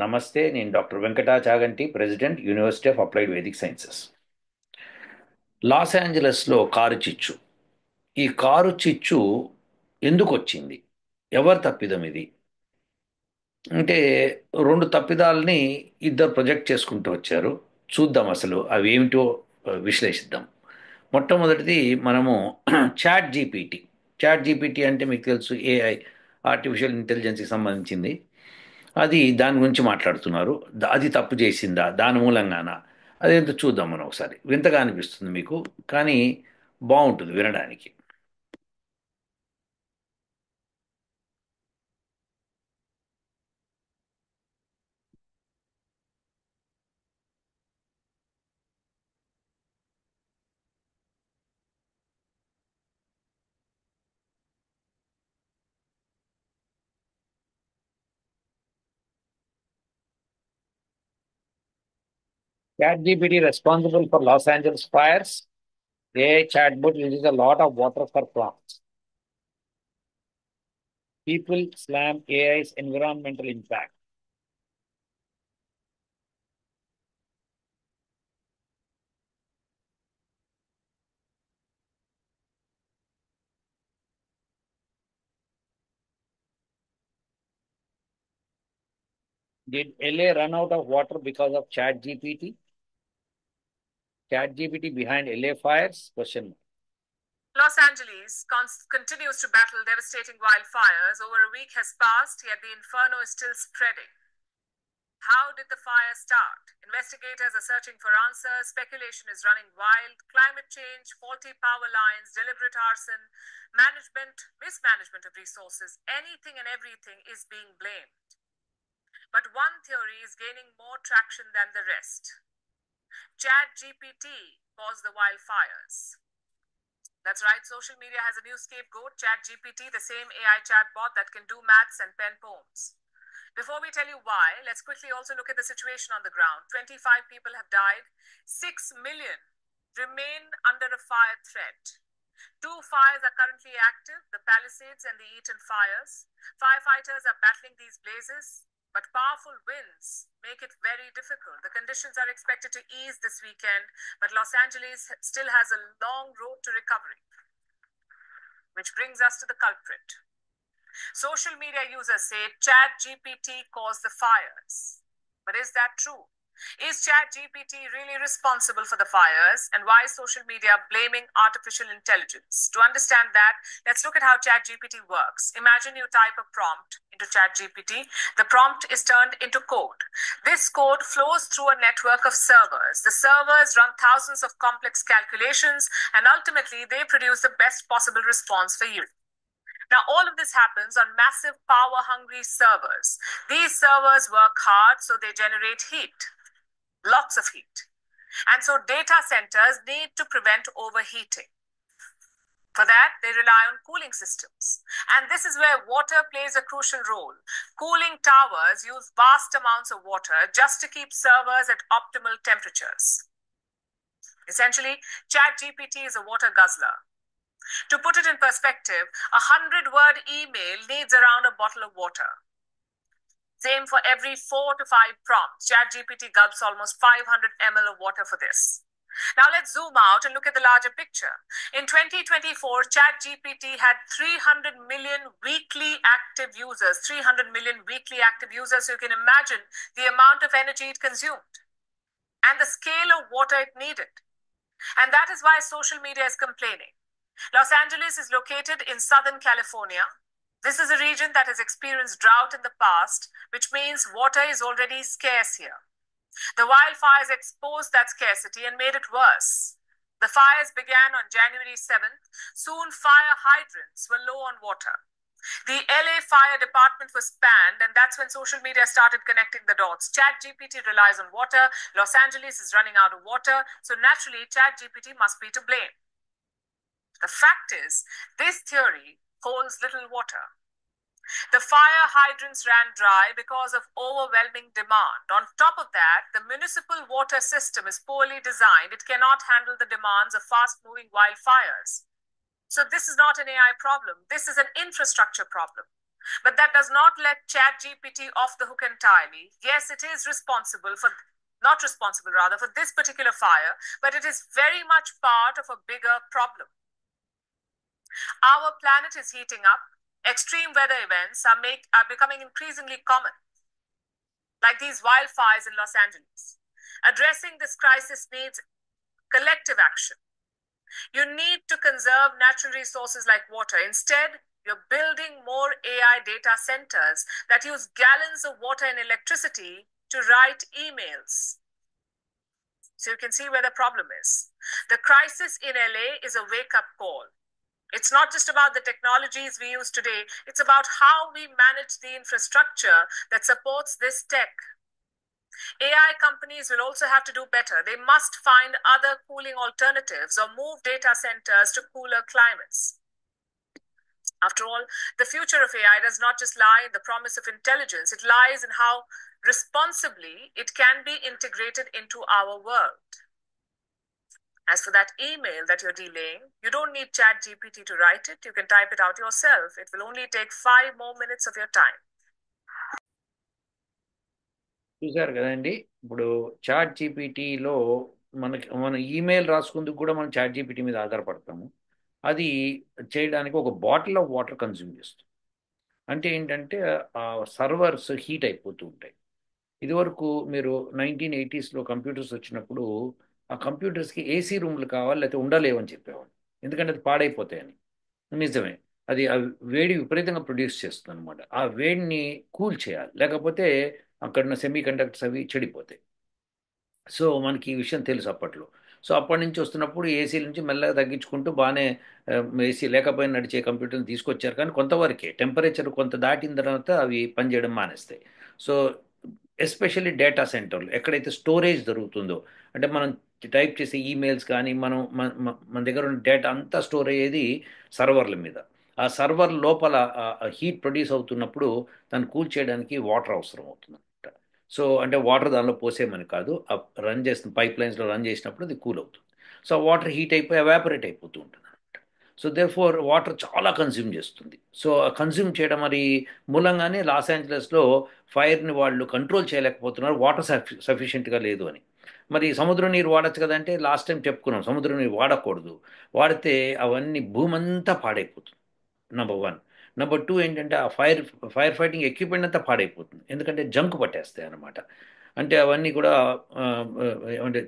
నమస్తే, నేను doctor Venkata Chaganti, president, university of applied Vedic sciences. Los ఏంజలస్లో కారు చిచ్చు. ఈ కారు చిచ్చు ఎందుకు వచ్చింది? ఎవరు తప్పిదం ఇది? అంటే రెండు తప్పిదాలని ఇద్దరు ప్రొజెక్ట్ చేసుకుంటూ వచ్చారు. చూద్దాం అసలు అవి ఏమిటో విశ్లేషిద్దాం. మొట్టమొదటిది మనము చాట్ జీపీటీ. చాట్ జీపీటీ అంటే మీకు తెలుసు, ఏఐ, ఆర్టిఫిషియల్ ఇంటెలిజెన్స్కి సంబంధించింది. అది దాని గురించి మాట్లాడుతున్నారు. అది తప్పు చేసిందా దాని మూలంగానా? అదేంటో చూద్దాం మనం ఒకసారి. వింతగా అనిపిస్తుంది మీకు, కానీ బాగుంటుంది వినడానికి. Chat GPT responsible for Los Angeles fires. AI chatbot uses a lot of water for prompts. People slam AI's environmental impact. Did LA run out of water because of Chat GPT? Chat GPT behind LA fires? Question mark. Los Angeles continues to battle devastating wildfires. Over a week has passed, yet the inferno is still spreading. How did the fire start? Investigators are searching for answers. Speculation is running wild. Climate change, faulty power lines, deliberate arson, mismanagement of resources, anything and everything is being blamed. But one theory is gaining more traction than the rest. Chat GPT caused the wildfires. That's right, social media has a new scapegoat, Chat GPT, the same AI chatbot that can do maths and pen poems. Before we tell you why, let's quickly also look at the situation on the ground. 25 people have died. 6 million remain under a fire threat. 2 fires are currently active, the Palisades and the Eaton fires. Firefighters are battling these blazes, but powerful winds make it very difficult. The conditions are expected to ease this weekend, but Los Angeles still has a long road to recovery. Which brings us to the culprit. Social media users say Chat GPT caused the fires. But is that true? Is Chat GPT really responsible for the fires? And why is social media blaming artificial intelligence? To understand that, let's look at how Chat GPT works. Imagine you type a prompt into Chat GPT. The prompt is turned into code. This code flows through a network of servers. The servers run thousands of complex calculations, and ultimately they produce the best possible response for you. Now, all of this happens on massive power-hungry servers. These servers work hard, so they generate heat, lots of heat. And so data centers need to prevent overheating. For that, they rely on cooling systems. And this is where water plays a crucial role. Cooling towers use vast amounts of water just to keep servers at optimal temperatures. Essentially, ChatGPT is a water guzzler. To put it in perspective, a 100-word email needs around a bottle of water. Same for every 4 to 5 prompts. ChatGPT gulps almost 500 ml of water for this. Now let's zoom out and look at the larger picture. In 2024, ChatGPT had 300 million weekly active users. 300 million weekly active users. So you can imagine the amount of energy it consumed and the scale of water it needed. And that is why social media is complaining. Los Angeles is located in Southern California. This is a region that has experienced drought in the past, which means water is already scarce here. The wildfires exposed that scarcity and made it worse. The fires began on January 7th. Soon, fire hydrants were low on water. The LA Fire Department was banned, and that's when social media started connecting the dots. ChatGPT relies on water. Los Angeles is running out of water, so naturally, ChatGPT must be to blame. The fact is, this theory holds little water. The fire hydrants ran dry because of overwhelming demand. On top of that, the municipal water system is poorly designed. It cannot handle the demands of fast-moving wildfires. So this is not an AI problem. This is an infrastructure problem. But that does not let ChatGPT off the hook entirely. Yes, it is responsible for, not responsible rather, for this particular fire, but it is very much part of a bigger problem. Our planet is heating up. Extreme weather events are becoming increasingly common, like these wildfires in Los Angeles. Addressing this crisis needs collective action. You need to conserve natural resources like water. Instead, you're building more AI data centers that use gallons of water and electricity to write emails. So you can see where the problem is. The crisis in LA is a wake up call. It's not just about the technologies we use today, it's about how we manage the infrastructure that supports this tech. AI companies will also have to do better. They must find other cooling alternatives or move data centers to cooler climates. After all, the future of AI does not just lie in the promise of intelligence, it lies in how responsibly it can be integrated into our world. As for that email that you're delaying, you don't need ChatGPT to write it. You can type it out yourself. It will only take 5 more minutes of your time. చూసారు కదండి. ఇప్పుడు chat జీపీటీలో మన email రాసుకుందుకు కూడా మనం chat GPT మీద ఆధారపడతాము. అది చేయడానికి ఒక బాటిల్ ఆఫ్ వాటర్ కన్జ్యూమ్ చేస్తుంది. అంటే ఏంటంటే ఆ సర్వర్స్ హీట్ అయిపోతూ ఉంటాయి. ఇదివరకు మీరు 1980స్లో కంప్యూటర్స్ వచ్చినప్పుడు ఆ కంప్యూటర్స్కి ఏసీ రూమ్లు కావాలి, లేకపోతే ఉండలేవని చెప్పేవాళ్ళు. ఎందుకంటే అది పాడైపోతాయని. నిజమే. అది ఆ వేడి విపరీతంగా ప్రొడ్యూస్ చేస్తుంది అనమాట. ఆ వేడిని కూల్ చేయాలి, లేకపోతే అక్కడ ఉన్న సెమీ కండక్టర్స్ అవి చెడిపోతాయి. సో మనకి ఈ విషయం తెలుసు అప్పట్లో. సో అప్పటి నుంచి వస్తున్నప్పుడు ఏసీ నుంచి మెల్లగా తగ్గించుకుంటూ బాగానే ఏసీ లేకపోయినా నడిచే కంప్యూటర్ని తీసుకొచ్చారు. కానీ కొంతవరకే టెంపరేచర్ కొంత దాటిన తర్వాత అవి పనిచేయడం మానేస్తాయి. సో ఎస్పెషల్లీ డేటా సెంటర్లు ఎక్కడైతే స్టోరేజ్ జరుగుతుందో, అంటే మనం టైప్ చేసే ఈమెయిల్స్ కానీ మన దగ్గర ఉన్న డేటా అంతా స్టోర్ అయ్యేది సర్వర్ల మీద. ఆ సర్వర్ లోపల హీట్ ప్రొడ్యూస్ అవుతున్నప్పుడు దాన్ని కూల్ చేయడానికి వాటర్ అవసరం అవుతుంది. సో అంటే వాటర్ దానిలో పోసేమని కాదు, రన్ చేసిన పైప్ లైన్స్లో రన్ చేసినప్పుడు అది కూల్ అవుతుంది. సో వాటర్ హీట్ అయిపోయి ఎవాపరేట్ అయిపోతూ ఉంటుంది అనమాట. సో దేర్ ఫోర్ వాటర్ చాలా కన్జ్యూమ్ చేస్తుంది. సో కన్జ్యూమ్ చేయడం మరి మూలంగానే లాస్ ఏంజలస్లో ఫైర్ని వాళ్ళు కంట్రోల్ చేయలేకపోతున్నారు, వాటర్ సఫిషియెంట్గా లేదు అని. మరి సముద్ర నీరు వాడచ్చు కదంటే లాస్ట్ టైం చెప్పుకున్నాం, సముద్ర నీరు వాడకూడదు. వాడితే అవన్నీ భూమంతా పాడైపోతుంది. Number one. నంబర్ టూ ఏంటంటే ఆ ఫైర్ ఫైటింగ్ ఎక్విప్మెంట్ అంతా పాడైపోతుంది, ఎందుకంటే జంక్ పట్టేస్తాయి అన్నమాట. అంటే అవన్నీ కూడా ఆ, ఏమంటే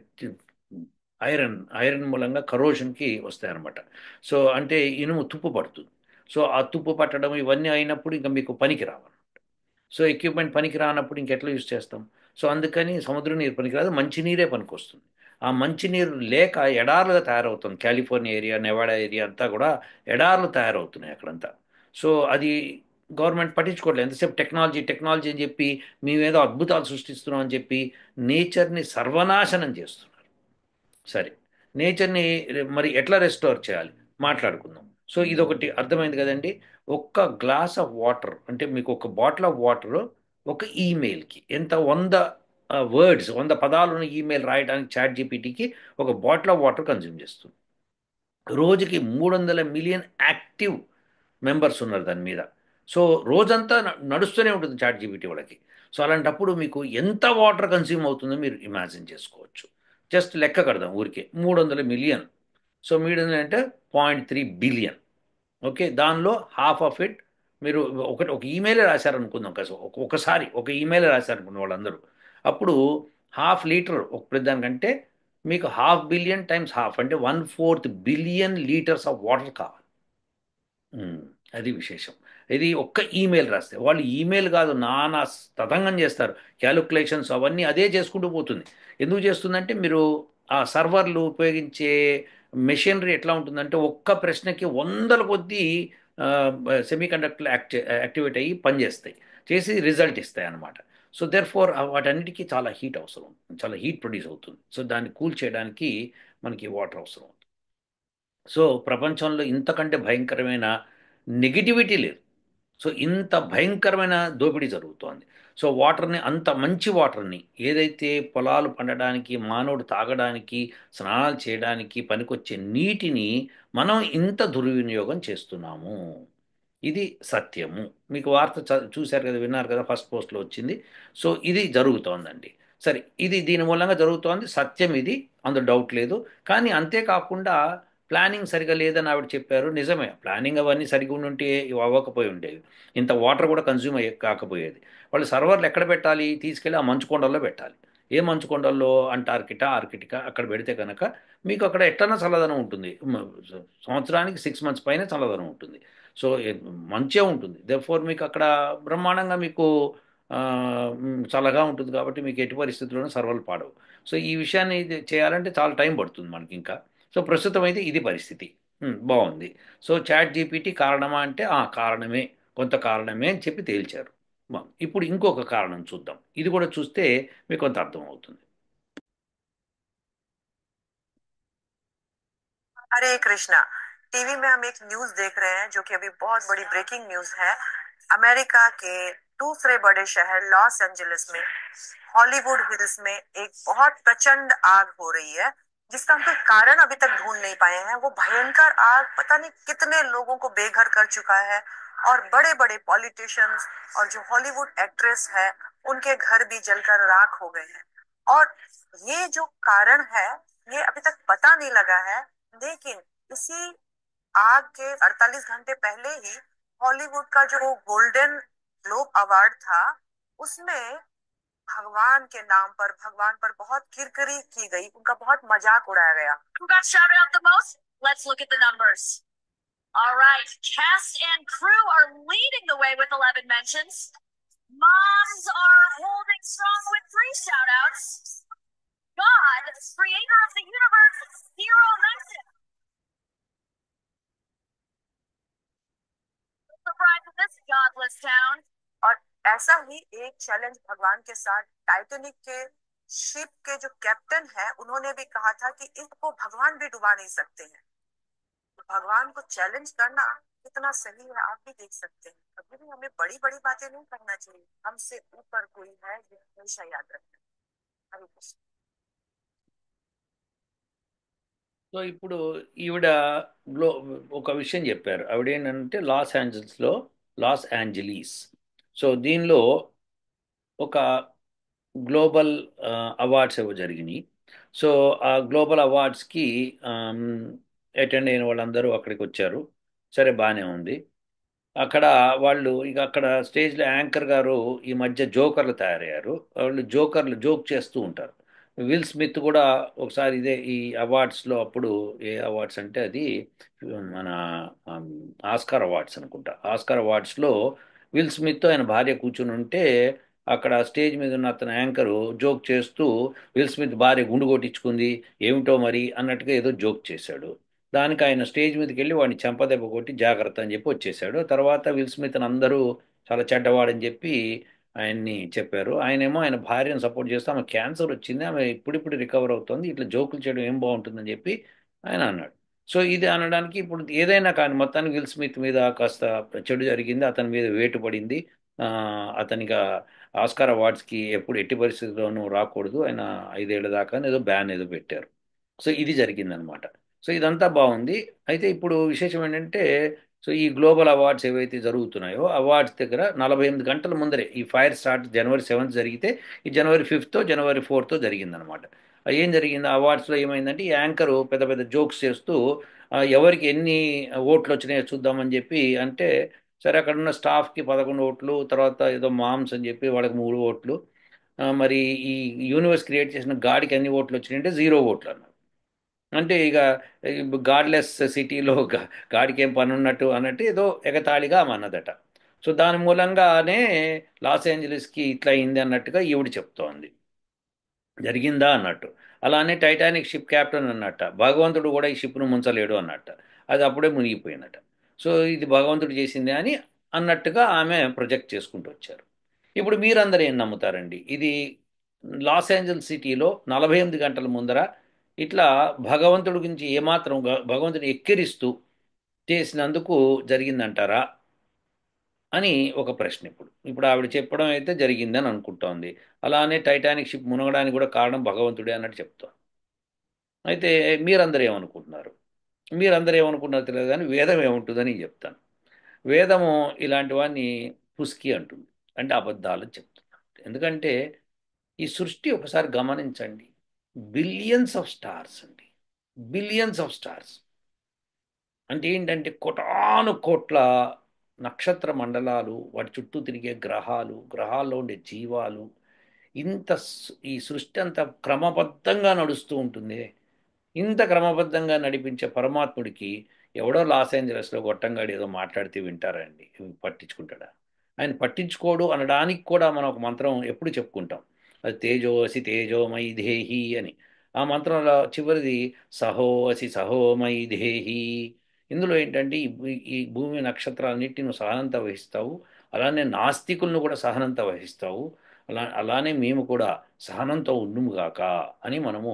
ఐరన్ మూలంగా కరోషన్కి వస్తాయి అన్నమాట. సో అంటే ఇనుము తుప్పు పడుతుంది. సో ఆ తుప్పు పట్టడం ఇవన్నీ అయినప్పుడు ఇంకా మీకు పనికి రావాలి. సో ఎక్విప్మెంట్ పనికి రానప్పుడు ఇంకెట్లా యూజ్ చేస్తాం? సో అందుకని సముద్ర నీరు పనికిరాదు, మంచినీరే పనికొస్తుంది. ఆ మంచినీరు లేక ఎడారులుగా తయారవుతుంది. కాలిఫోర్నియా ఏరియా, నెవాడా ఏరియా అంతా కూడా ఎడారులు తయారవుతున్నాయి అక్కడంతా. సో అది గవర్నమెంట్ పట్టించుకోవట్లేదు. ఎంతసేపు టెక్నాలజీ టెక్నాలజీ అని చెప్పి మేమేదో అద్భుతాలు సృష్టిస్తున్నాం అని చెప్పి నేచర్ని సర్వనాశనం చేస్తున్నారు. సరే, నేచర్ని మరి ఎట్లా రెస్టోర్ చేయాలి మాట్లాడుకుందాం. సో ఇదొకటి అర్థమైంది కదండి. ఒక్క గ్లాస్ ఆఫ్ వాటర్ అంటే మీకు ఒక బాటిల్ ఆఫ్ వాటర్ ఒక ఈమెయిల్కి ఎంత 100 పదాలు ఉన్న ఈమెయిల్ రాయడానికి చాట్ జీపీటీకి ఒక బాటిల్ ఆఫ్ వాటర్ కన్జ్యూమ్ చేస్తుంది. రోజుకి 300 మిలియన్ యాక్టివ్ మెంబర్స్ ఉన్నారు దాని మీద. సో రోజంతా నడుస్తూనే ఉంటుంది చాట్ జీపీటీ వాళ్ళకి. సో అలాంటప్పుడు మీకు ఎంత వాటర్ కన్స్యూమ్ అవుతుందో మీరు ఇమాజిన్ చేసుకోవచ్చు. జస్ట్ లెక్క కడదాం ఊరికే 300 మిలియన్. సో 300 అంటే 0.3 బిలియన్. ఓకే, దానిలో హాఫ్ ఆఫ్ ఇట్ మీరు ఒక ఈమెయిల్ రాశారనుకుందాం కదా. ఒకసారి ఒక ఈమెయిల్ రాశారనుకున్న వాళ్ళందరూ, అప్పుడు హాఫ్ లీటర్ ఒక ప్రతిదానికంటే మీకు 500 మిలియన్ టైమ్స్ హాఫ్ అంటే 1/4 బిలియన్ లీటర్స్ ఆఫ్ వాటర్ కావాలి. ఉమ్, అది విశేషం. ఇది ఒక్క ఈమెయిల్ రాస్తే వాళ్ళు ఈమెయిల్ కాదు నానా తతంగం చేస్తారు, క్యాలిక్యులేషన్స్ అవన్నీ అదే చేసుకుంటూ పోతుంది. ఎందుకు చేస్తుందంటే మీరు ఆ సర్వర్లు ఉపయోగించే మెషినరీ ఎట్లా ఉంటుందంటే ఒక్క ప్రశ్నకి వందల కొద్దీ సెమీ కండక్టర్లు యాక్టివేట్ అయ్యి పనిచేస్తాయి, చేసి రిజల్ట్ ఇస్తాయి అన్నమాట. సో దేర్ ఫోర్ వాటన్నిటికీ చాలా హీట్ అవసరం, చాలా హీట్ ప్రొడ్యూస్ అవుతుంది. సో దాన్ని కూల్ చేయడానికి మనకి వాటర్ అవసరం. సో ప్రపంచంలో ఇంతకంటే భయంకరమైన నెగిటివిటీ లేదు. సో ఇంత భయంకరమైన దోపిడీ జరుగుతోంది. సో వాటర్ని, అంత మంచి వాటర్ని, ఏదైతే పొలాలు పండడానికి, మానవుడు తాగడానికి, స్నానాలు చేయడానికి పనికొచ్చే నీటిని మనం ఇంత దుర్వినియోగం చేస్తున్నాము. ఇది సత్యము. మీకు వార్త చూశారు కదా, విన్నారు కదా, ఫస్ట్ పోస్ట్‌లో వచ్చింది. సో, ఇది జరుగుతోందండి. సరే, ఇది దీని మూలంగా జరుగుతోంది. సత్యం ఇది. అందులో డౌట్ లేదు. కానీ అంతే కాకుండా ప్లానింగ్ సరిగ్గా లేదని ఆవిడ చెప్పారు. నిజమే. ప్లానింగ్ అవన్నీ సరిగ్గా ఉండుంటే ఇవి అవ్వకపోయి ఉండేవి. ఇంత వాటర్ కూడా కన్జ్యూమ్ కాకపోయేది. వాళ్ళు సర్వర్లు ఎక్కడ పెట్టాలి? తీసుకెళ్ళి ఆ మంచు కొండల్లో పెట్టాలి. ఏ మంచు కొండల్లో? అంటార్కిటా, ఆర్కిటికా అక్కడ పెడితే కనుక మీకు అక్కడ ఎట్టన్నా చల్లదనం ఉంటుంది. సంవత్సరానికి 6 మంత్స్ పైనే చల్లదనం ఉంటుంది. సో, మంచిగా ఉంటుంది. దెర్‌ఫోర్ మీకు అక్కడ బ్రహ్మాండంగా మీకు చల్లగా ఉంటుంది కాబట్టి మీకు ఎట్టి పరిస్థితుల్లోనూ సర్వర్లు పాడవు. సో, ఈ విషయాన్ని ఇది చేయాలంటే చాలా టైం పడుతుంది మనకింకా. సో, ప్రస్తుతం అయితే ఇది పరిస్థితి. బావుంది. సో, చాట్ జీపీటీ కారణమా అంటే, ఆ! కారణమే. కొంత కారణమే అని చెప్పి తేల్చారు. బావుంది. ఇప్పుడు ఇంకొక కారణం చూద్దాం. ఇది కూడా చూస్తే మీకు కొంత అర్థమవుతుంది. हरे कृष्णा। टीवी में हम एक न्यूज देख रहे हैं जो कि अभी बहुत बड़ी ब्रेकिंग न्यूज है। अमेरिका के दूसरे बड़े शहर लॉस एंजलिस में हॉलीवुड हिल्स में एक बहुत प्रचंड आग हो रही है, जिसका हम कोई कारण अभी तक ढूंढ नहीं पाए हैं। वो भयंकर आग पता नहीं कितने लोगों को बेघर कर चुका है, और बड़े बड़े पॉलिटिशियंस और जो हॉलीवुड एक्ट्रेस है उनके घर भी जलकर राख हो गए हैं। और ये जो कारण है, ये अभी तक पता नहीं लगा है। लेकिन इसी आग के 48 घंटे पहले ही हॉलीवुड का जो गोल्डन ग्लोब अवार्ड था, उसमें भगवान के नाम पर, भगवान पर बहुत किरकिरी की गई, उनका बहुत मजाक उड़ाया गया। Who got shouted out the most? Let's look at the numbers. All right, cast and crew are leading the way with 11 mentions. Moms are holding strong with 3 shout outs. God, creator of the universe, 0 mentions. Surprise in this godless town. और ऐसा ही एक challenge भगवान के साथ Titanic के ship के जो captain है, उन्होंने भी कहा था कि इसको भगवान भी डुबा नहीं सकते हैं। तो भगवान को चैलेंज करना कितना सही है, आप भी देख सकते हैं। कभी भी हमें बड़ी बड़ी बातें नहीं करना चाहिए। हमसे ऊपर कोई है, ये हमेशा याद रखना। हरे कृष्ण। సో, ఇప్పుడు ఈవిడ గ్లో ఒక విషయం చెప్పారు. ఆవిడేంటంటే లాస్ ఏంజలీస్. సో, దీనిలో ఒక గ్లోబల్ అవార్డ్స్ ఏవో జరిగినాయి. సో, ఆ గ్లోబల్ అవార్డ్స్‌కి అటెండ్ అయిన వాళ్ళందరూ అక్కడికి వచ్చారు. సరే, బానే ఉంది. అక్కడ వాళ్ళు ఇక అక్కడ స్టేజ్‌లో యాంకర్ గారు ఈ మధ్య జోకర్లు తయారయ్యారు. వాళ్ళు జోకర్లు జోక్ చేస్తూ ఉంటారు. విల్ స్మిత్ కూడా ఒకసారి ఇదే ఈ అవార్డ్స్‌లో అప్పుడు ఏ అవార్డ్స్ అంటే అది మన ఆహ్, ఆస్కార్ అవార్డ్స్ అనుకుంటా. ఆస్కార్ అవార్డ్స్‌లో విల్ స్మిత్ ఆయన భార్య కూర్చొని ఉంటే అక్కడ స్టేజ్ మీద ఉన్న అతను యాంకరు జోక్ చేస్తూ విల్ స్మిత్ భార్య గుండు కొట్టించుకుంది ఏమిటో మరి అన్నట్టుగా ఏదో జోక్ చేశాడు. దానికి ఆయన స్టేజ్ మీదకి వెళ్ళి వాడిని చెంపదెబ్బ కొట్టి జాగ్రత్త అని చెప్పి వచ్చేసాడు. తర్వాత విల్ స్మిత్ అందరూ చాలా చెడ్డవాడని చెప్పి ఆయన్ని చెప్పారు. ఆయనేమో ఆయన భార్యను సపోర్ట్ చేస్తూ ఆమె క్యాన్సర్ వచ్చింది, ఆమె ఇప్పుడిప్పుడు రికవర్ అవుతుంది, ఇట్లా జోకులు చేయడం ఏం బాగుంటుందని చెప్పి ఆయన అన్నాడు. సో, ఇది అనడానికి ఇప్పుడు ఏదైనా కానీ మొత్తానికి విల్ స్మిత్ మీద కాస్త చెడు జరిగింది, అతని మీద వేటు పడింది. అతనికి ఆస్కార్ అవార్డ్స్కి ఎప్పుడు ఎట్టి పరిస్థితుల్లోనూ రాకూడదు, ఆయన 5 ఏళ్ల దాకా ఏదో బ్యాన్ ఏదో పెట్టారు. సో, ఇది జరిగిందనమాట. సో, ఇదంతా బాగుంది. అయితే ఇప్పుడు విశేషం ఏంటంటే, సో, ఈ గ్లోబల్ అవార్డ్స్ ఏవైతే జరుగుతున్నాయో అవార్డ్స్ దగ్గర 48 గంటల ముందరే ఈ ఫైర్ స్టార్ట్ జనవరి 7th జరిగితే ఈ జనవరి 5th జనవరి 4th జరిగిందనమాట. ఏం జరిగింది అవార్డ్స్లో ఏమైందంటే ఈ యాంకరు పెద్ద పెద్ద జోక్స్ చేస్తూ ఎవరికి ఎన్ని ఓట్లు వచ్చినాయో చూద్దామని చెప్పి అంటే, సరే అక్కడ ఉన్న స్టాఫ్కి 11 ఓట్లు, తర్వాత ఏదో మామ్స్ అని చెప్పి వాళ్ళకి 3 ఓట్లు, మరి ఈ యూనివర్స్ క్రియేట్ చేసిన గాడికి ఎన్ని ఓట్లు వచ్చినాయంటే 0 ఓట్లు అన్నారు. అంటే ఇక గాడ్లెస్ సిటీలో గాడికి ఏం పని ఉన్నట్టు అన్నట్టు ఏదో ఎగతాళిగా ఆమె అన్నదట. సో, దాని మూలంగానే లాస్ ఏంజలీస్కి ఇట్లా అయింది అన్నట్టుగా ఈవిడ చెప్తోంది. జరిగిందా అన్నట్టు. అలానే టైటానిక్ షిప్ క్యాప్టెన్ అన్నట్ట భగవంతుడు కూడా ఈ షిప్ను ముంచలేడు అన్నట్ట. అది అప్పుడే మునిగిపోయిందట. సో, ఇది భగవంతుడు చేసిందే అని అన్నట్టుగా ఆమె ప్రొజెక్ట్ చేసుకుంటూ వచ్చారు. ఇప్పుడు మీరందరూ ఏం నమ్ముతారండి? ఇది లాస్ ఏంజల్స్ సిటీలో 48 గంటల ముందర ఇట్లా భగవంతుడి గురించి ఏమాత్రం భగవంతుడిని ఎక్కిరిస్తూ చేసినందుకు జరిగిందంటారా అని ఒక ప్రశ్న. ఇప్పుడు ఆవిడ చెప్పడం అయితే జరిగిందని అనుకుంటోంది. అలానే టైటానిక్ షిప్ మునగడానికి కూడా కారణం భగవంతుడే అన్నట్టు చెప్తాం. అయితే మీరందరూ ఏమనుకుంటున్నారు? మీరందరూ ఏమనుకుంటున్నారో తెలియదు కానీ వేదం ఏముంటుందని చెప్తాను. వేదము ఇలాంటివన్నీ పుస్కి అంటుంది, అంటే అబద్ధాలు చెప్తున్నాడు. ఎందుకంటే ఈ సృష్టి ఒకసారి గమనించండి, బిలియన్స్ ఆఫ్ స్టార్స్ అండి, బిలియన్స్ ఆఫ్ స్టార్స్. అంటే ఏంటంటే కోటాను కోట్ల నక్షత్ర మండలాలు, వాటి చుట్టూ తిరిగే గ్రహాలు, గ్రహాల్లో ఉండే జీవాలు, ఈ సృష్టి అంతా క్రమబద్ధంగా నడుస్తూ ఉంటుంది. ఇంత క్రమబద్ధంగా నడిపించే పరమాత్ముడికి ఎవడో లాస్ ఏంజలస్లో గొట్టంగాడు ఏదో మాట్లాడితే వింటారండి, పట్టించుకుంటాడా? ఆయన పట్టించుకోడు అనడానికి కూడా మనం ఒక మంత్రం ఎప్పుడు చెప్పుకుంటాం, అది తేజోసి తేజోమయి దేహి అని. ఆ మంత్రంలో చివరిది సహోసి సహోమయి దేహి. ఇందులో ఏంటంటే ఈ భూమి నక్షత్రాలన్నింటినీ నువ్వు సహనంతో వహిస్తావు, అలానే నాస్తికులను కూడా సహనంతో వహిస్తావు, అలానే మేము కూడా సహనంతో ఉండుముగాక అని మనము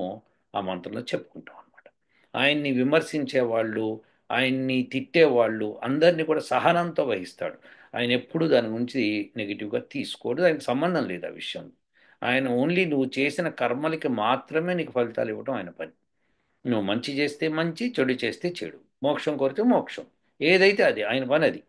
ఆ మంత్రంలో చెప్పుకుంటాం అనమాట. ఆయన్ని విమర్శించే వాళ్ళు, ఆయన్ని తిట్టేవాళ్ళు అందరినీ కూడా సహనంతో వహిస్తాడు. ఆయన ఎప్పుడు దాని గురించి నెగిటివ్గా తీసుకోడు, దానికి సంబంధం లేదు ఆ విషయం. ఆయన ఓన్లీ నువ్వు చేసిన కర్మలకి మాత్రమే నీకు ఫలితాలు ఇవ్వడం ఆయన పని. నువ్వు మంచి చేస్తే మంచి, చెడు చేస్తే చెడు, మోక్షం కోరితే మోక్షం, ఏదైతే అది ఆయన పని అది.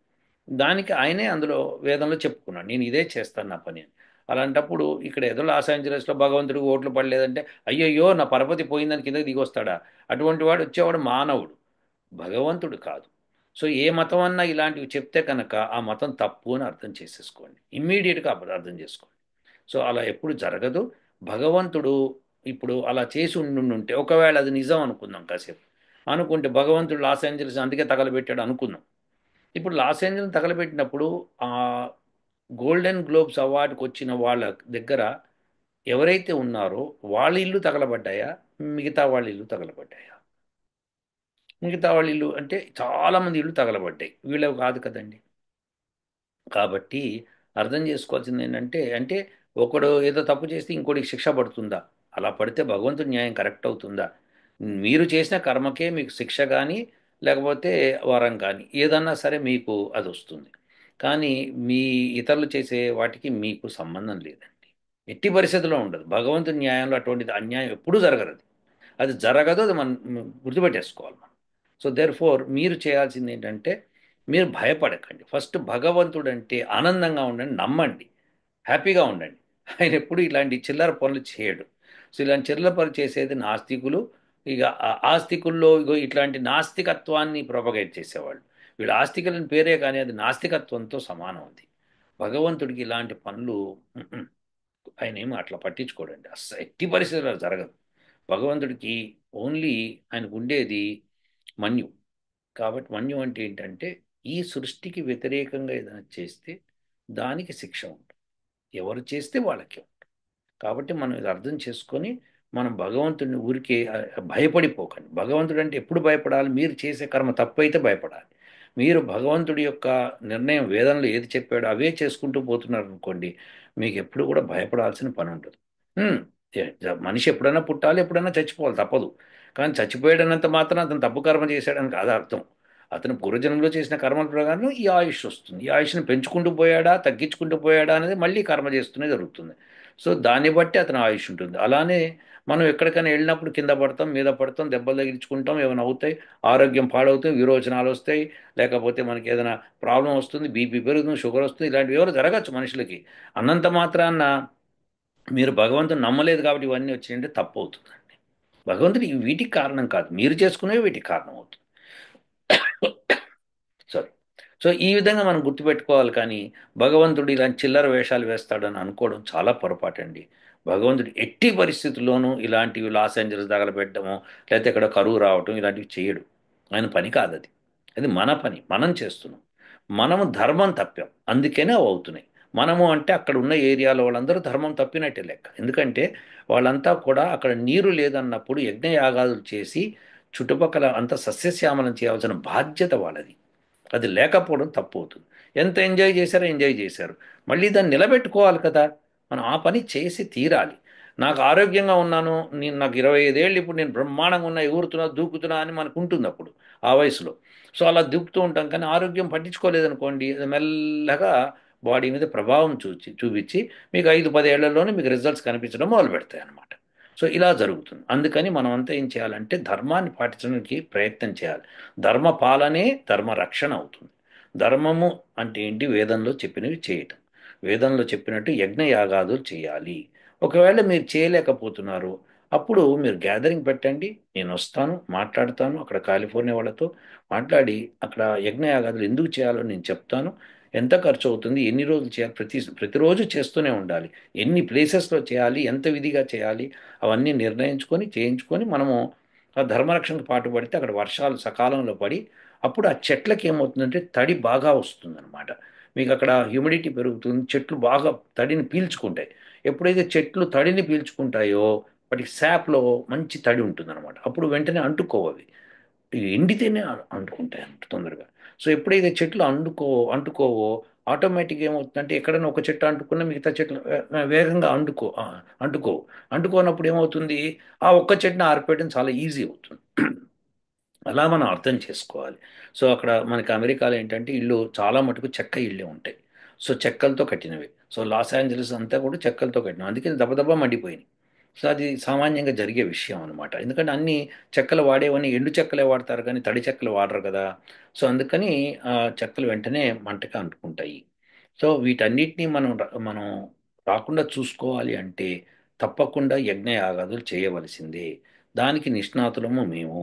దానికి ఆయనే అందులో వేదంలో చెప్పుకున్నాడు, నేను ఇదే చేస్తాను నా పని అని. అలాంటప్పుడు ఇక్కడ ఏదో లాస్ ఏంజలస్లో భగవంతుడికి ఓట్లు పడలేదంటే అయ్యయ్యో నా పరపతి పోయిందని కిందకి దిగొస్తాడా? అటువంటి వాడు వచ్చేవాడు మానవుడు, భగవంతుడు కాదు. సో ఏ మతం అన్నా ఇలాంటివి చెప్తే కనుక ఆ మతం తప్పు అని అర్థం చేసేసుకోండి, ఇమ్మీడియట్గా అప్పుడు అర్థం చేసుకోండి. సో అలా ఎప్పుడు జరగదు. భగవంతుడు ఇప్పుడు అలా చేసి ఉండుంటే, ఒకవేళ అది నిజం అనుకుందాం కాసేపు, అనుకుంటే భగవంతుడు లాస్ ఏంజల్స్ అందుకే తగలబెట్టాడు అనుకుందాం. ఇప్పుడు లాస్ ఏంజల్స్ తగలబెట్టినప్పుడు ఆ గోల్డెన్ గ్లోబ్స్ అవార్డుకి వచ్చిన వాళ్ళ దగ్గర ఎవరైతే ఉన్నారో వాళ్ళ ఇల్లు తగలబడ్డాయా, మిగతా వాళ్ళ ఇల్లు తగలబడ్డాయా? మిగతా వాళ్ళ ఇల్లు అంటే చాలామంది ఇల్లు తగలబడ్డాయి, వీళ్ళవి కాదు కదండి. కాబట్టి అర్థం చేసుకోవాల్సింది ఏంటంటే, అంటే ఒకడు ఏదో తప్పు చేస్తే ఇంకోటికి శిక్ష పడుతుందా? అలా పడితే భగవంతుడి న్యాయం కరెక్ట్ అవుతుందా? మీరు చేసిన కర్మకే మీకు శిక్ష కానీ, లేకపోతే వరం కానీ ఏదన్నా సరే మీకు అది వస్తుంది. కానీ మీ ఇతరులు చేసే వాటికి మీకు సంబంధం లేదండి, ఎట్టి పరిస్థితుల్లో ఉండదు. భగవంతుడి న్యాయంలో అటువంటిది అన్యాయం ఎప్పుడూ జరగదు. అది జరగదు, అది మనం గుర్తుపెట్టేసుకోవాలి మనం. సో దేర్ ఫోర్ మీరు చేయాల్సింది ఏంటంటే, మీరు భయపడకండి. ఫస్ట్ భగవంతుడు అంటే ఆనందంగా ఉండండి, నమ్మండి, హ్యాపీగా ఉండండి. ఆయన ఎప్పుడు ఇలాంటి చిల్లర పనులు చేయడు. సో ఇలాంటి చిల్లర పనులు చేసేది నాస్తికులు. ఇక ఆస్తికుల్లో ఇగో ఇట్లాంటి నాస్తికత్వాన్ని ప్రొపగేట్ చేసేవాళ్ళు. వీళ్ళు ఆస్తికులని పేరే కానీ అది నాస్తికత్వంతో సమానం అది. భగవంతుడికి ఇలాంటి పనులు ఆయన ఏమి అట్లా పట్టించుకోడండి, అస్సలు ఎట్టి పరిస్థితుల్లో జరగదు. భగవంతుడికి ఓన్లీ ఆయనకు ఉండేది మన్యు. కాబట్టి మన్యు అంటే ఏంటంటే, ఈ సృష్టికి వ్యతిరేకంగా ఏదైనా చేస్తే దానికి శిక్ష ఉంటుంది, ఎవరు చేస్తే వాళ్ళకే ఉంటుంది. కాబట్టి మనం ఇది అర్థం చేసుకొని మనం భగవంతుడిని ఊరికే భయపడిపోకండి. భగవంతుడు అంటే ఎప్పుడు భయపడాలి? మీరు చేసే కర్మ తప్పు అయితే భయపడాలి. మీరు భగవంతుడి యొక్క నిర్ణయం వేదంలో ఏది చెప్పాడో అవే చేసుకుంటూ పోతున్నారు అనుకోండి, మీకు ఎప్పుడు కూడా భయపడాల్సిన పని ఉండదు. హ్మ్, మనిషి ఎప్పుడైనా పుట్టాలి, ఎప్పుడైనా చచ్చిపోవాలి, తప్పదు. కానీ చచ్చిపోయాడన్నంత మాత్రం అతను తప్పు కర్మ చేశాడని కాదు అర్థం. అతను పూర్వజన్మలో చేసిన కర్మల ప్రకారం ఈ ఆయుష్ వస్తుంది. ఈ ఆయుష్ని పెంచుకుంటూ పోయాడా, తగ్గించుకుంటూ పోయాడా అనేది మళ్ళీ కర్మ చేస్తూనే జరుగుతుంది. సో దాన్ని బట్టి అతని ఆయుష్ ఉంటుంది. అలానే మనం ఎక్కడికైనా వెళ్ళినప్పుడు కింద పడతాం, మీద పడతాం, దెబ్బలు తగిలించుకుంటాం, ఏమైనా అవుతాయి, ఆరోగ్యం పాడవుతాయి, విరోచనాలు వస్తాయి, లేకపోతే మనకి ఏదైనా ప్రాబ్లం వస్తుంది, బీపీ పెరుగుతుంది, షుగర్ వస్తుంది, ఇలాంటివి ఎవరు జరగచ్చు మనుషులకి. అన్నంత మాత్రాన మీరు భగవంతుని నమ్మలేదు కాబట్టి ఇవన్నీ వచ్చినాయంటే తప్పు అవుతుందండి. భగవంతుడు వీటికి కారణం కాదు, మీరు చేసుకునేవి వీటికి కారణం అవుతుంది. సారీ. సో ఈ విధంగా మనం గుర్తుపెట్టుకోవాలి. కానీ భగవంతుడు ఇలాంటి చిల్లర వేషాలు వేస్తాడని అనుకోవడం చాలా పొరపాటండి. భగవంతుడు ఎట్టి పరిస్థితుల్లోనూ ఇలాంటివి లాస్ ఏంజల్స్ తగలబెట్టడము, లేకపోతే ఇక్కడ కరువు రావటం ఇలాంటివి చేయడు. ఆయన పని కాదు అది. అది మన పని, మనం చేస్తున్నాం. మనము ధర్మం తప్పాం, అందుకనే అవి అవుతున్నాయి. మనము అంటే అక్కడ ఉన్న ఏరియాలో వాళ్ళందరూ ధర్మం తప్పినట్టే లెక్క. ఎందుకంటే వాళ్ళంతా కూడా అక్కడ నీరు లేదన్నప్పుడు యజ్ఞయాగాదులు చేసి చుట్టుపక్కల అంతా సస్యశ్యామలం చేయాల్సిన బాధ్యత వాళ్ళది. అది లేకపోవడం తప్పు అవుతుంది. ఎంత ఎంజాయ్ చేశారో ఎంజాయ్ చేశారు, మళ్ళీ దాన్ని నిలబెట్టుకోవాలి కదా. మనం ఆ పని చేసి తీరాలి. నాకు ఆరోగ్యంగా ఉన్నాను, నాకు 25 ఏళ్ళు, ఇప్పుడు నేను బ్రహ్మాండంగా ఉన్నా, ఎగురుతున్నా, దూకుతున్నా అని మనకు ఉంటుంది అప్పుడు ఆ వయసులో. సో అలా దూకుతూ ఉంటాం. కానీ ఆరోగ్యం పట్టించుకోలేదనుకోండి, అది మెల్లగా బాడీ మీద ప్రభావం చూపించి మీకు 5-10 ఏళ్లలోనే మీకు రిజల్ట్స్ కనిపించడం మొదలు పెడతాయి అన్నమాట. సో ఇలా జరుగుతుంది. అందుకని మనం అంతా ఏం చేయాలంటే ధర్మాన్ని పాటించడానికి ప్రయత్నం చేయాలి. ధర్మ పాలనే ధర్మ రక్షణ అవుతుంది. ధర్మము అంటే ఏంటి? వేదంలో చెప్పినవి చేయటం. వేదంలో చెప్పినట్టు యజ్ఞయాగాదులు చేయాలి. ఒకవేళ మీరు చేయలేకపోతున్నారు, అప్పుడు మీరు గ్యాదరింగ్ పెట్టండి. నేను వస్తాను, మాట్లాడతాను అక్కడ కాలిఫోర్నియా వాళ్ళతో మాట్లాడి, అక్కడ యజ్ఞయాగాదులు ఎందుకు చేయాలో నేను చెప్తాను. ఎంత ఖర్చు అవుతుంది, ఎన్ని రోజులు చేయాలి, ప్రతిరోజు చేస్తూనే ఉండాలి. ఎన్ని ప్లేసెస్లో చేయాలి, ఎంత విధిగా చేయాలి, అవన్నీ నిర్ణయించుకొని చేయించుకొని మనము ఆ ధర్మరక్షణకు పాటుపడితే అక్కడ వర్షాలు సకాలంలో పడి అప్పుడు ఆ చెట్లకి ఏమవుతుందంటే తడి బాగా వస్తుందన్నమాట. మీకు అక్కడ హ్యూమిడిటీ పెరుగుతుంది, చెట్లు బాగా తడిని పీల్చుకుంటాయి. ఎప్పుడైతే చెట్లు తడిని పీల్చుకుంటాయో వాటికి శాప్లో మంచి తడి ఉంటుందన్నమాట. అప్పుడు వెంటనే అంటుకోవవి. ఇవి ఎండితేనే అంటుకుంటాయి అంట తొందరగా. సో ఎప్పుడైతే చెట్లు అంటుకోవో ఆటోమేటిక్గా ఏమవుతుందంటే ఎక్కడైనా ఒక చెట్టు అంటుకున్న మిగతా చెట్లు వేగంగా అంటుకోవు. అంటుకోనప్పుడు ఏమవుతుంది? ఆ ఒక్క చెట్టుని ఆరిపేయడం చాలా ఈజీ అవుతుంది. అలా మనం అర్థం చేసుకోవాలి. సో అక్కడ మనకి అమెరికాలో ఏంటంటే ఇల్లు చాలా మటుకు చెక్క ఇళ్ళే ఉంటాయి. సో చెక్కలతో కట్టినవి. సో లాస్ ఏంజలస్ అంతా కూడా చెక్కలతో కట్టినవి, అందుకే దబదబా మండిపోయినాయి. సో అది సామాన్యంగా జరిగే విషయం అనమాట. ఎందుకంటే అన్ని చెక్కలు వాడేవని ఎండు చెక్కలే వాడతారు కానీ తడి చెక్కలు వాడరు కదా. సో అందుకని ఆ చెక్కలు వెంటనే మంటకి అంటుకుంటాయి. సో వీటన్నిటిని మనం రాకుండా చూసుకోవాలి అంటే తప్పకుండా యజ్ఞ యాగాదులు చేయవలసిందే. దానికి నిష్ణాతులము మేము.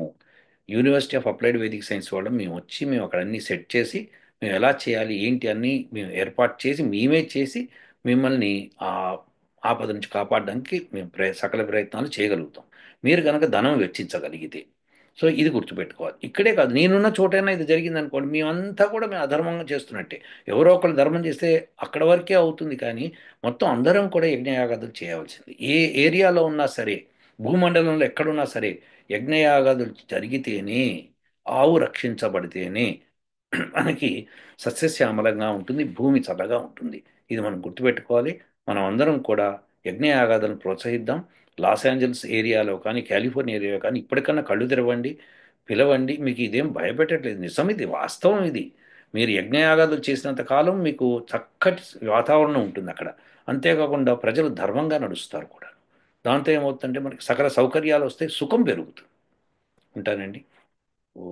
University of applied Vedic science వాళ్ళం మేము వచ్చి మేము అక్కడ అన్ని సెట్ చేసి మేము ఎలా చేయాలి ఏంటి అన్నీ మేము ఏర్పాటు చేసి మేమే చేసి మిమ్మల్ని ఆ ఆపద నుంచి కాపాడడానికి మేము సకల ప్రయత్నాలు చేయగలుగుతాం. మీరు కనుక ధనం వెచ్చించగలిగితే. సో ఇది గుర్తుపెట్టుకోవాలి. ఇక్కడే కాదు, నేనున్న చోటైనా ఇది జరిగింది అనుకోండి, మేమంతా కూడా మేము అధర్మంగా చేస్తున్నట్టే. ఎవరో ఒకరు ధర్మం చేస్తే అక్కడ వరకే అవుతుంది కానీ మొత్తం అందరం కూడా యజ్ఞయాగాదులు చేయవలసింది. ఏ ఏరియాలో ఉన్నా సరే, భూమండలంలో ఎక్కడున్నా సరే యజ్ఞయాగాదులు జరిగితేనే, ఆవు రక్షించబడితేనే మనకి సస్యశ్యామలంగా ఉంటుంది, భూమి చల్లగా ఉంటుంది. ఇది మనం గుర్తుపెట్టుకోవాలి. మనం అందరం కూడా యజ్ఞయాగాదులను ప్రోత్సహిద్దాం. లాస్ ఏంజల్స్ ఏరియాలో కానీ కాలిఫోర్నియా ఏరియాలో కానీ ఇప్పటికన్నా కళ్ళు తెరవండి, పిలవండి. మీకు ఇదేం భయపెట్టట్లేదు, నిజం, ఇది వాస్తవం. ఇది మీరు యజ్ఞయాగాదులు చేసినంత కాలం మీకు చక్కటి వాతావరణం ఉంటుంది అక్కడ. అంతేకాకుండా ప్రజలు ధర్మంగా నడుస్తారు కూడా. దాంతో ఏమవుతుందంటే మనకి సకల సౌకర్యాలు వస్తాయి, సుఖం పెరుగుతుంది. ఉంటానండి. ఓ.